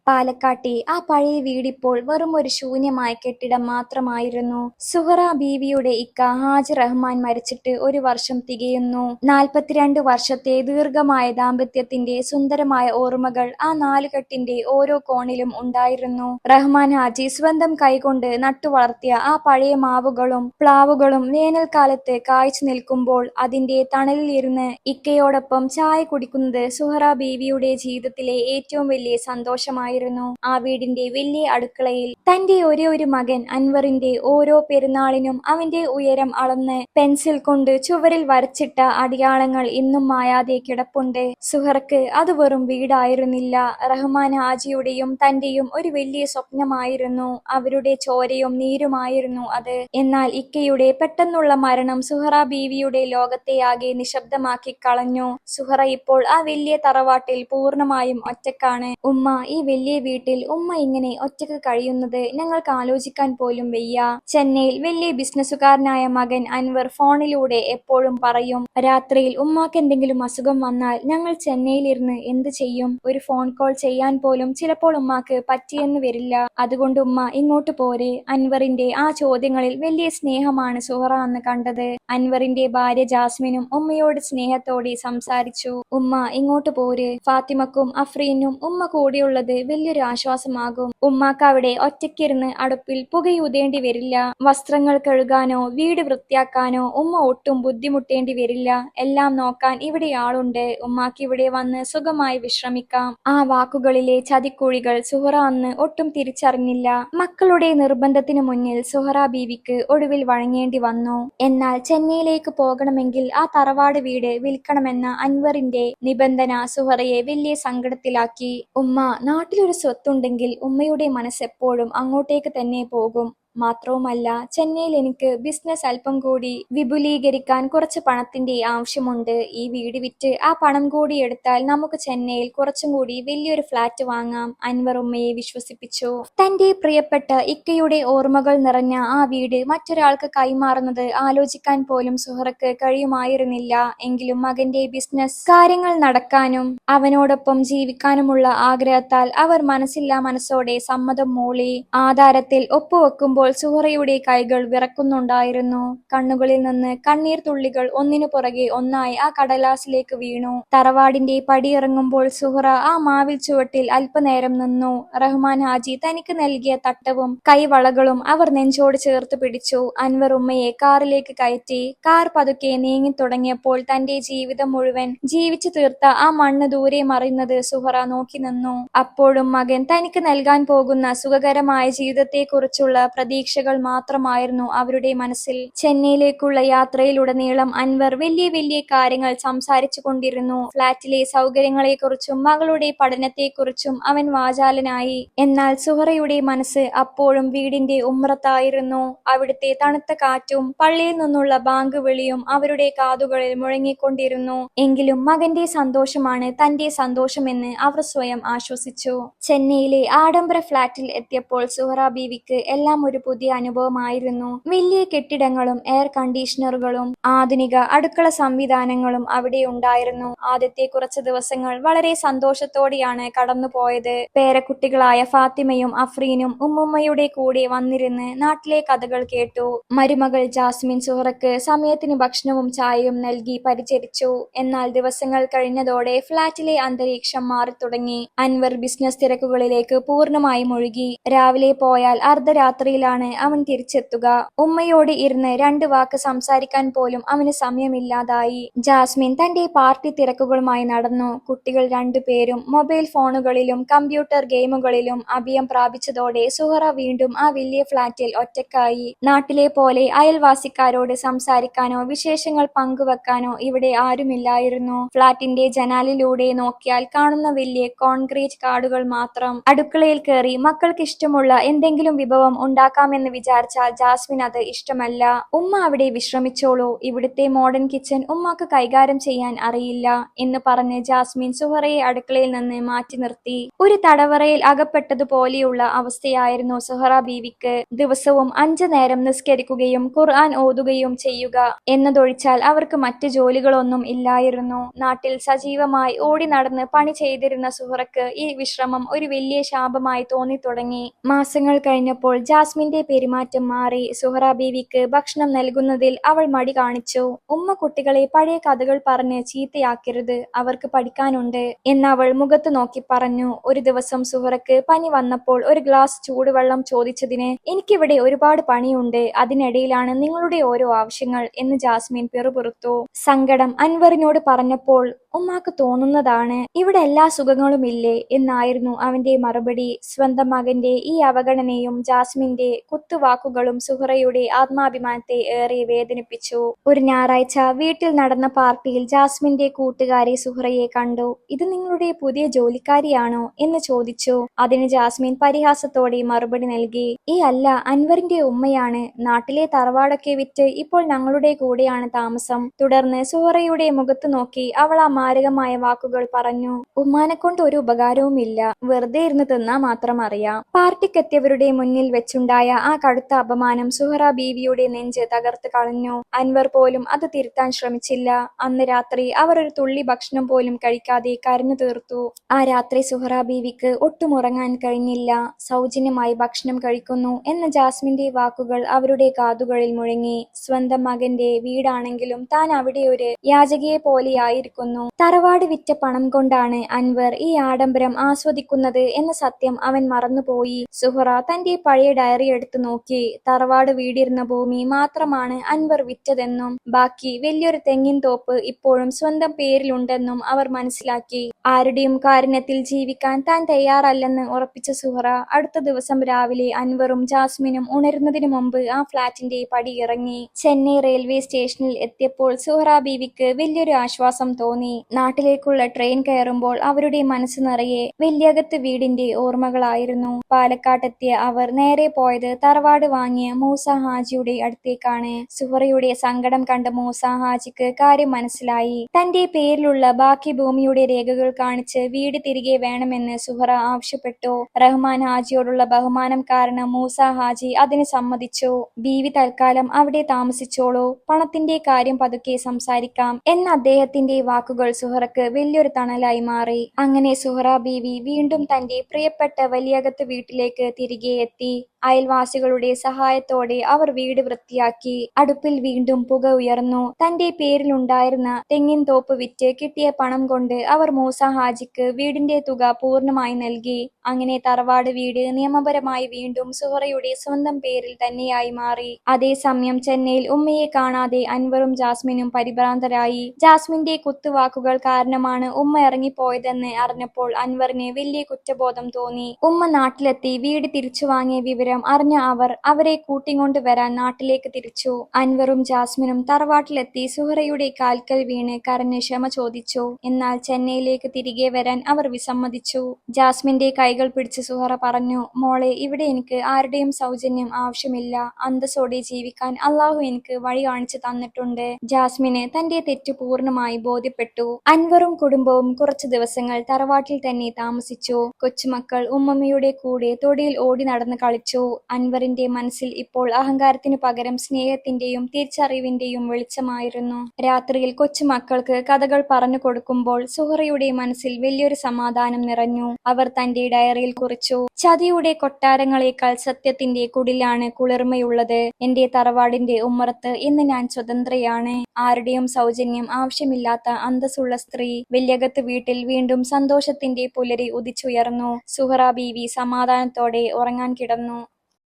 പാലക്കാട്ടെ ആ പഴയ വീടിപ്പോൾ വെറും ഒരു ശൂന്യമായ കെട്ടിടം മാത്രമായിരുന്നു. സുഹറ ബീവിയുടെ ഇക്ക ഹാജി റഹ്മാൻ മരിച്ചിട്ട് ഒരു വർഷം തികയുന്നു. 42 വർഷത്തെ ദീർഘമായ ദാമ്പത്യത്തിന്റെ സുന്ദരമായ ഓർമ്മകൾ ആ നാലുകെട്ടിന്റെ ഓരോ കോണിലും ഉണ്ടായിരുന്നു. റഹ്മാൻ ഹാജി സ്വന്തം കൈകൊണ്ട് നട്ടുവളർത്തിയ ആ പഴയ മാവുകളും പ്ലാവുകളും വേനൽക്കാലത്ത് കായ്ച്ചു നിൽക്കുമ്പോൾ അതിന്റെ തണലിൽ ഇരുന്ന് ഇക്കയോടൊപ്പം ചായ കുടിക്കുന്നത് സുഹറ ബീവിയുടെ ജീവിതത്തിലെ ഏറ്റവും വലിയ സന്തോഷമായിരുന്നു. ആ വീടിന്റെ വലിയ അടുക്കളയിൽ തന്റെ ഒരേ ഒരു മകൻ അൻവറിന്റെ ഓരോ പെരുന്നാളിനും അവന്റെ ഉയരം അളന്ന് പെൻസിൽ കൊണ്ട് ചുവരിൽ വരച്ചിട്ട അടയാളങ്ങൾ ഇന്നും മായാതെ കിടപ്പുണ്ട്. സുഹറക്ക് അത് വെറും വീടായിരുന്നില്ല, റഹ്മാൻ ഹാജിയുടെയും തന്റെയും ഒരു വലിയ സ്വപ്നമായിരുന്നു. അവരുടെ ചോരയും നീരുമായിരുന്നു അത്. എന്നാൽ ഇക്കയുടെ പെട്ടെന്നുള്ള മരണം സുഹറ ബീവിയുടെ ലോകത്തെയാകെ നിശബ്ദമാക്കി കളഞ്ഞു. സുഹറ ഇപ്പോൾ ആ വലിയ തറവാട്ടിൽ പൂർണ്ണമായും ഒറ്റക്കാണ്. ഉമ്മ, ഈ വലിയ വീട്ടിൽ ഉമ്മ ഇങ്ങനെ ഒറ്റക്ക് കഴിയുന്നത് ഞങ്ങൾക്ക് ആലോചിക്കാൻ പോലും വയ്യ. ചെന്നൈയിൽ വലിയ ബിസിനസ്സുകാരനായ മകൻ അൻവർ ഫോണിലൂടെ എപ്പോഴും പറയും, രാത്രിയിൽ ഉമ്മാക്ക് എന്തെങ്കിലും അസുഖം വന്നാൽ ഞങ്ങൾ ചെന്നൈയിലിരുന്ന് എന്ത് ചെയ്യും? ഒരു ഫോൺ കോൾ ചെയ്യാൻ പോലും ചിലപ്പോൾ ഉമ്മാക്ക് പറ്റിയെന്ന് വരില്ല. അതുകൊണ്ട് ഉമ്മ ഇങ്ങോട്ട് പോരെ. അൻവറിന്റെ ആ ചോദ്യങ്ങളിൽ വലിയ സ്നേഹമാണ് സുഹറ അന്ന് കണ്ടത്. അൻവറിന്റെ ഭാര്യ ജാസ്മിനും ഉമ്മയോട് സ്നേഹത്തോടെ സംസാരിച്ചു. ഉമ്മ ഇങ്ങോട്ട് പോര്, ഫാത്തിമക്കും അഫ്രീനും ഉമ്മ കൂടെയുള്ളത് വലിയൊരു ആശ്വാസമാകും. ഉമ്മാക്ക് അവിടെ ഒറ്റയ്ക്കിരുന്ന് അടുപ്പിൽ പുകയൂതേണ്ടി വരില്ല. വസ്ത്രങ്ങൾ കഴുകാനോ വീട് വൃത്തിയാക്കാനോ ഉമ്മ ഒട്ടും ബുദ്ധിമുട്ടേണ്ടി വരില്ല. എല്ലാം നോക്കാൻ ഇവിടെ ആളുണ്ട്. ഉമ്മാക്ക് ഇവിടെ വന്ന് സുഖമായി വിശ്രമിക്കാം. ആ വാക്കുകളിലെ ചതിക്കുഴികൾ സുഹറ അന്ന് ഒട്ടും തിരിച്ചറിഞ്ഞില്ല. മക്കളുടെ നിർബന്ധത്തിനു മുന്നിൽ സുഹറ ബീവിക്ക് ഒടുവിൽ വഴങ്ങേണ്ടി വന്നു. എന്നാൽ ചെന്നൈയിലേക്ക് പോകണമെങ്കിൽ ആ തറവാട് വീട് വിൽക്കണമെന്ന അൻവറിന്റെ നിബന്ധന സുഹറയെ വലിയ സങ്കടത്തിലാക്കി. ഉമ്മ, നാട്ടിലൊരു സ്വത്തുണ്ടെങ്കിൽ ഉമ്മയുടെ മനസ്സെപ്പോഴും അങ്ങോട്ടേക്ക് തന്നെ പോകും. മാത്രവുമല്ല, ചെന്നൈയിൽ എനിക്ക് ബിസിനസ് അല്പം കൂടി വിപുലീകരിക്കാൻ കുറച്ച് പണത്തിന്റെ ആവശ്യമുണ്ട്. ഈ വീട് വിറ്റ് ആ പണം കൂടി എടുത്താൽ നമുക്ക് ചെന്നൈയിൽ കുറച്ചും കൂടി വലിയൊരു ഫ്ലാറ്റ് വാങ്ങാം. അൻവർ ഉമ്മയെ വിശ്വസിപ്പിച്ചു. തന്റെ പ്രിയപ്പെട്ട ഇക്കയുടെ ഓർമ്മകൾ നിറഞ്ഞ ആ വീട് മറ്റൊരാൾക്ക് കൈമാറുന്നത് ആലോചിക്കാൻ പോലും സുഹറക്ക് കഴിയുമായിരുന്നില്ല. എങ്കിലും മകന്റെ ബിസിനസ് കാര്യങ്ങൾ നടക്കാനും അവനോടൊപ്പം ജീവിക്കാനുമുള്ള ആഗ്രഹത്താൽ അവർ മനസ്സില്ലാ മനസ്സോടെ സമ്മതം മൂളി. ആധാരത്തിൽ ഒപ്പുവെക്കുമ്പോൾ സുഹറയുടെ കൈകൾ വിറക്കുന്നുണ്ടായിരുന്നു. കണ്ണുകളിൽ നിന്ന് കണ്ണീർ തുള്ളികൾ ഒന്നിനു പുറകെ ഒന്നായി ആ കടലാസിലേക്ക് വീണു. തറവാടിന്റെ പടിയിറങ്ങുമ്പോൾ സുഹറ ആ മാവിൽ ചുവട്ടിൽ അല്പനേരം നിന്നു. റഹ്മാൻ ഹാജി തനിക്ക് നൽകിയ തട്ടവും കൈവളകളും അവർ നെഞ്ചോട് ചേർത്ത് പിടിച്ചു. അൻവർ ഉമ്മയെ കാറിലേക്ക് കയറ്റി. കാർ പതുക്കെ നീങ്ങി തുടങ്ങിയപ്പോൾ തന്റെ ജീവിതം മുഴുവൻ ജീവിച്ചു തീർത്ത ആ മണ്ണ് ദൂരെ മറയുന്നത് സുഹറ നോക്കി നിന്നു. അപ്പോഴും മകൻ തനിക്ക് നൽകാൻ പോകുന്ന സുഖകരമായ ജീവിതത്തെക്കുറിച്ചുള്ള പ്രതീക്ഷകൾ മാത്രമായിരുന്നു അവരുടെ മനസ്സിൽ. ചെന്നൈയിലേക്കുള്ള യാത്രയിലുടനീളം അൻവർ വലിയ വലിയ കാര്യങ്ങൾ സംസാരിച്ചു കൊണ്ടിരുന്നു. ഫ്ളാറ്റിലെ സൗകര്യങ്ങളെക്കുറിച്ചും മകളുടെ പഠനത്തെക്കുറിച്ചും അവൻ വാചാലനായി. എന്നാൽ സുഹറയുടെ മനസ്സ് അപ്പോഴും വീടിന്റെ ഉമ്മറത്തായിരുന്നു. അവിടുത്തെ തണുത്ത കാറ്റും പള്ളിയിൽ നിന്നുള്ള ബാങ്ക് വിളിയും അവരുടെ കാതുകളിൽ മുഴങ്ങിക്കൊണ്ടിരുന്നു. എങ്കിലും മകന്റെ സന്തോഷമാണ് തന്റെ സന്തോഷമെന്ന് അവർ സ്വയം ആശ്വസിച്ചു. ചെന്നൈയിലെ ആഡംബര ഫ്ളാറ്റിൽ എത്തിയപ്പോൾ സുഹറ ബീവിക്ക് എല്ലാം ഒരു പുതിയ അനുഭവമായിരുന്നു. വലിയ കെട്ടിടങ്ങളും എയർ കണ്ടീഷണറുകളും ആധുനിക അടുക്കള സംവിധാനങ്ങളും അവിടെ ഉണ്ടായിരുന്നു. ആദ്യത്തെ കുറച്ച് ദിവസങ്ങൾ വളരെ സന്തോഷത്തോടെയാണ് കടന്നുപോയത്. പേരക്കുട്ടികളായ ഫാത്തിമയും അഫ്രീനും ഉമ്മുമ്മയുടെ കൂടെ വന്നിരുന്ന് നാട്ടിലെ കഥകൾ കേട്ടു. മരുമകൾ ജാസ്മിൻ സുഹറക്ക് സമയത്തിന് ഭക്ഷണവും ചായയും നൽകി പരിചരിച്ചു. എന്നാൽ ദിവസങ്ങൾ കഴിഞ്ഞതോടെ ഫ്ളാറ്റിലെ അന്തരീക്ഷം മാറിത്തുടങ്ങി. അൻവർ ബിസിനസ് തിരക്കുകളിലേക്ക് പൂർണ്ണമായി മുഴുകി. രാവിലെ പോയാൽ അർദ്ധരാത്രിയിലാണ് അവൻ തിരിച്ചെത്തുക. ഉമ്മയോട് ഇരുന്ന് 2 വാക്ക് സംസാരിക്കാൻ പോലും അവന് സമയമില്ലാതായി. ജാസ്മിൻ തന്റെ പാർട്ടി തിരക്കുകളുമായി നടന്നു. കുട്ടികൾ 2 പേരും മൊബൈൽ ഫോണുകളിലും കമ്പ്യൂട്ടർ ഗെയിമുകളിലും അഭയം പ്രാപിച്ചതോടെ സുഹറ വീണ്ടും ആ വലിയ ഫ്ളാറ്റിൽ ഒറ്റക്കായി. നാട്ടിലെ പോലെ അയൽവാസിക്കാരോട് സംസാരിക്കാനോ വിശേഷങ്ങൾ പങ്കുവെക്കാനോ ഇവിടെ ആരുമില്ലായിരുന്നു. ഫ്ളാറ്റിന്റെ ജനാലിലൂടെ നോക്കിയാൽ കാണുന്ന വലിയ കോൺക്രീറ്റ് കാടുകൾ മാത്രം. അടുക്കളയിൽ കയറി മക്കൾക്ക് ഇഷ്ടമുള്ള എന്തെങ്കിലും വിഭവം ഉണ്ടാക്കാൻ ഉണ്ടാക്കാമെന്ന് വിചാരിച്ചാൽ ജാസ്മിൻ അത് ഇഷ്ടമല്ല. ഉമ്മ അവിടെ വിശ്രമിച്ചോളൂ, ഇവിടുത്തെ മോഡേൺ കിച്ചൺ ഉമ്മാക്ക് കൈകാര്യം ചെയ്യാൻ അറിയില്ല എന്ന് പറഞ്ഞ് ജാസ്മിൻ സുഹറയെ അടുക്കളയിൽ നിന്ന് മാറ്റി നിർത്തി. ഒരു തടവറയിൽ അകപ്പെട്ടതുപോലെയുള്ള അവസ്ഥയായിരുന്നു സുഹറ ബീവിക്ക്. ദിവസവും 5 നേരം നിസ്കരിക്കുകയും ഖുർആൻ ഓതുകയും ചെയ്യുക എന്നതൊഴിച്ചാൽ അവർക്ക് മറ്റ് ജോലികളൊന്നും ഇല്ലായിരുന്നു. നാട്ടിൽ സജീവമായി ഓടി നടന്ന് പണി ചെയ്തിരുന്ന സുഹറക്ക് ഈ വിശ്രമം ഒരു വലിയ ശാപമായി തോന്നിത്തുടങ്ങി. മാസങ്ങൾ കഴിഞ്ഞപ്പോൾ ജാസ്മിന്റെ പെരുമാറ്റം മാറി. സുഹറ ബീവിക്ക് ഭക്ഷണം നൽകുന്നതിൽ അവൾ മടി കാണിച്ചു. ഉമ്മ കുട്ടികളെ പഴയ കഥകൾ പറഞ്ഞ് ചീത്തയാക്കരുത്, അവർക്ക് പഠിക്കാനുണ്ട് എന്ന് അവൾ മുഖത്ത് നോക്കി പറഞ്ഞു. ഒരു ദിവസം സുഹറക്ക് പനി വന്നപ്പോൾ ഒരു ഗ്ലാസ് ചൂടുവെള്ളം ചോദിച്ചതിന് എനിക്കിവിടെ ഒരുപാട് പണിയുണ്ട്, അതിനിടയിലാണ് നിങ്ങളുടെ ഓരോ ആവശ്യങ്ങൾ എന്ന് ജാസ്മിൻ പിറുപിറുത്തു. സങ്കടം അൻവറിനോട് പറഞ്ഞപ്പോൾ ഉമ്മാക്ക് തോന്നുന്നതാണ്, ഇവിടെ എല്ലാ സുഖങ്ങളും ഇല്ലേ എന്നായിരുന്നു അവന്റെ മറുപടി. സ്വന്തം മകന്റെ ഈ അവഗണനയും ജാസ്മിന്റെ കുത്തുവാക്കുകളും സുഹറയുടെ ആത്മാഭിമാനത്തെ ഏറെ വേദനിപ്പിച്ചു. ഒരു ഞായറാഴ്ച വീട്ടിൽ നടന്ന പാർട്ടിയിൽ ജാസ്മിന്റെ കൂട്ടുകാരി സുഹറയെ കണ്ടു. ഇത് നിങ്ങളുടെ പുതിയ ജോലിക്കാരിയാണോ എന്ന് ചോദിച്ചു. അതിന് ജാസ്മിൻ പരിഹാസത്തോടെ മറുപടി നൽകി, ഈ അല്ല, അൻവറിന്റെ ഉമ്മയാണ്, നാട്ടിലെ തറവാടൊക്കെ വിറ്റ് ഇപ്പോൾ ഞങ്ങളുടെ കൂടെയാണ് താമസം. തുടർന്ന് സുഹറയുടെ മുഖത്ത് നോക്കി അവൾ ആ മാരകമായ വാക്കുകൾ പറഞ്ഞു. ഉമ്മാനെ കൊണ്ട് ഒരു ഉപകാരവുമില്ല, വെറുതെ ഇരുന്ന് തിന്നാ മാത്രം അറിയാം. പാർട്ടിക്കെത്തിയവരുടെ മുന്നിൽ വെച്ചുണ്ടായ ആ കടുത്ത അപമാനം സുഹറ ബീവിയുടെ നെഞ്ച് തകർത്ത് കളഞ്ഞു. അൻവർ പോലും അത് തിരുത്താൻ ശ്രമിച്ചില്ല. അന്ന് രാത്രി അവർ ഒരു തുള്ളി ഭക്ഷണം പോലും കഴിക്കാതെ കരഞ്ഞു തീർത്തു. ആ രാത്രി സുഹറ ബീവിക്ക് ഒട്ടും ഉറങ്ങാൻ കഴിഞ്ഞില്ല. സൗജന്യമായി ഭക്ഷണം കഴിക്കുന്നു എന്ന ജാസ്മിന്റെ വാക്കുകൾ അവരുടെ കാതുകളിൽ മുഴങ്ങി. സ്വന്തം മകന്റെ വീടാണെങ്കിലും താൻ അവിടെ ഒരു യാചകയെ പോലെയായിരിക്കുന്നു. തറവാട് വിറ്റ പണം കൊണ്ടാണ് അൻവർ ഈ ആഡംബരം ആസ്വദിക്കുന്നത് എന്ന സത്യം അവൻ മറന്നുപോയി. സുഹറ തന്റെ പഴയ ഡയറി എടുത്തു നോക്കി. തറവാട് വീടിരുന്ന ഭൂമി മാത്രമാണ് അൻവർ വിറ്റതെന്നും ബാക്കി വലിയൊരു തെങ്ങിൻ തോപ്പ് ഇപ്പോഴും സ്വന്തം പേരിലുണ്ടെന്നും അവർ മനസ്സിലാക്കി. ആരുടെയും കാരുണ്യത്തിൽ ജീവിക്കാൻ താൻ തയ്യാറല്ലെന്ന് ഉറപ്പിച്ച സുഹറ അടുത്ത ദിവസം രാവിലെ അൻവറും ജാസ്മിനും ഉണരുന്നതിന് മുമ്പ് ആ ഫ്ളാറ്റിന്റെ പടി ഇറങ്ങി. ചെന്നൈ റെയിൽവേ സ്റ്റേഷനിൽ എത്തിയപ്പോൾ സുഹറ ബീവിക്ക് വലിയൊരു ആശ്വാസം തോന്നി. നാട്ടിലേക്കുള്ള ട്രെയിൻ കയറുമ്പോൾ അവരുടെ മനസ്സ് നിറയെ വല്യകത്ത് വീടിന്റെ ഓർമ്മകളായിരുന്നു. പാലക്കാട്ടെത്തിയ അവർ നേരെ പോയത് തറവാട് വാങ്ങിയ മൂസ ഹാജിയുടെ അടുത്തേക്കാണ്. സുഹറയുടെ സങ്കടം കണ്ട മൂസ ഹാജിക്ക് കാര്യം മനസ്സിലായി. തന്റെ പേരിലുള്ള ബാക്കി ഭൂമിയുടെ രേഖകൾ കാണിച്ച് വീട് തിരികെ വേണമെന്ന് സുഹറ ആവശ്യപ്പെട്ടു. റഹ്മാൻ ഹാജിയോടുള്ള ബഹുമാനം കാരണം മൂസ ഹാജി അതിന് സമ്മതിച്ചു. ബീവി തൽക്കാലം അവിടെ താമസിച്ചോളൂ, പണത്തിന്റെ കാര്യം പതുക്കെ സംസാരിക്കാം എന്ന അദ്ദേഹത്തിന്റെ വാക്കുകൾ സുഹറക്ക് വലിയൊരു തണലായി മാറി. അങ്ങനെ സുഹറ ബീവി വീണ്ടും തന്റെ പ്രിയപ്പെട്ട വലിയകത്ത് വീട്ടിലേക്ക് തിരികെ എത്തി. അയൽവാസികളുടെ സഹായത്തോടെ അവർ വീട് വൃത്തിയാക്കി. അടുപ്പിൽ വീണ്ടും പുക ഉയർന്നു. തന്റെ പേരിലുണ്ടായിരുന്ന തെങ്ങിൻ തോപ്പ് വിറ്റ് കിട്ടിയ പണം കൊണ്ട് അവർ മൂസ ഹാജിക്ക് വീടിന്റെ തുക പൂർണ്ണമായി നൽകി. അങ്ങനെ തറവാട് വീട് നിയമപരമായി വീണ്ടും സുഹറയുടെ സ്വന്തം പേരിൽ തന്നെയായി മാറി. അതേസമയം ചെന്നൈയിൽ ഉമ്മയെ കാണാതെ അൻവറും ജാസ്മിനും പരിഭ്രാന്തരായി. ജാസ്മിന്റെ കുത്തുവാക്കുകൾ കാരണമാണ് ഉമ്മ ഇറങ്ങിപ്പോയതെന്ന് അറിഞ്ഞപ്പോൾ അൻവറിന് വലിയ കുറ്റബോധം തോന്നി. ഉമ്മ നാട്ടിലെത്തി വീട് തിരിച്ചു വാങ്ങിയ വിവരം അറിഞ്ഞ അവർ അവരെ കൂട്ടിക്കൊണ്ട് വരാൻ നാട്ടിലേക്ക് തിരിച്ചു. അൻവറും ജാസ്മിനും തറവാട്ടിലെത്തി സുഹറയുടെ കാൽക്കൽ വീണ് കരഞ്ഞ് ക്ഷമ ചോദിച്ചു. എന്നാൽ ചെന്നൈയിലേക്ക് തിരികെ വരാൻ അവർ വിസമ്മതിച്ചു. ജാസ്മിന്റെ കൈകൾ പിടിച്ച് സുഹറ പറഞ്ഞു, മോളെ, ഇവിടെ എനിക്ക് ആരുടെയും സൗജന്യം ആവശ്യമില്ല. അന്തസ്സോടെ ജീവിക്കാൻ അള്ളാഹു എനിക്ക് വഴി കാണിച്ചു തന്നിട്ടുണ്ട്. ജാസ്മിന് തന്റെ തെറ്റ് പൂർണ്ണമായി ബോധ്യപ്പെട്ടു. അൻവറും കുടുംബവും കുറച്ചു ദിവസങ്ങൾ തറവാട്ടിൽ തന്നെ താമസിച്ചു. കൊച്ചുമക്കൾ ഉമ്മമ്മയുടെ കൂടെ തൊടിയിൽ ഓടി നടന്ന് കളിച്ചു. അൻവറിന്റെ മനസ്സിൽ ഇപ്പോൾ അഹങ്കാരത്തിനു പകരം സ്നേഹത്തിന്റെയും തിരിച്ചറിവിന്റെയും വെളിച്ചമായിരുന്നു. രാത്രിയിൽ കൊച്ചുമക്കൾക്ക് കഥകൾ പറഞ്ഞു കൊടുക്കുമ്പോൾ സുഹറയുടെ മനസ്സിൽ വലിയൊരു സമാധാനം നിറഞ്ഞു. അവർ തന്റെ ഡയറിയിൽ കുറിച്ചു, ചതിയുടെ കൊട്ടാരങ്ങളെക്കാൾ സത്യത്തിന്റെ കുടിലാണ് കുളിർമയുള്ളത്. എന്റെ തറവാടിന്റെ ഉമ്മറത്ത് ഇന്ന് ഞാൻ സ്വതന്ത്രയാണ്. ആരുടെയും സൗജന്യം ആവശ്യമില്ലാത്ത അന്തസ്സുള്ള സ്ത്രീ. വലിയകത്ത് വീട്ടിൽ വീണ്ടും സന്തോഷത്തിന്റെ പുലരി ഉദിച്ചുയർന്നു. സുഹറ ബീവി സമാധാനത്തോടെ ഉറങ്ങാൻ കിടന്നു.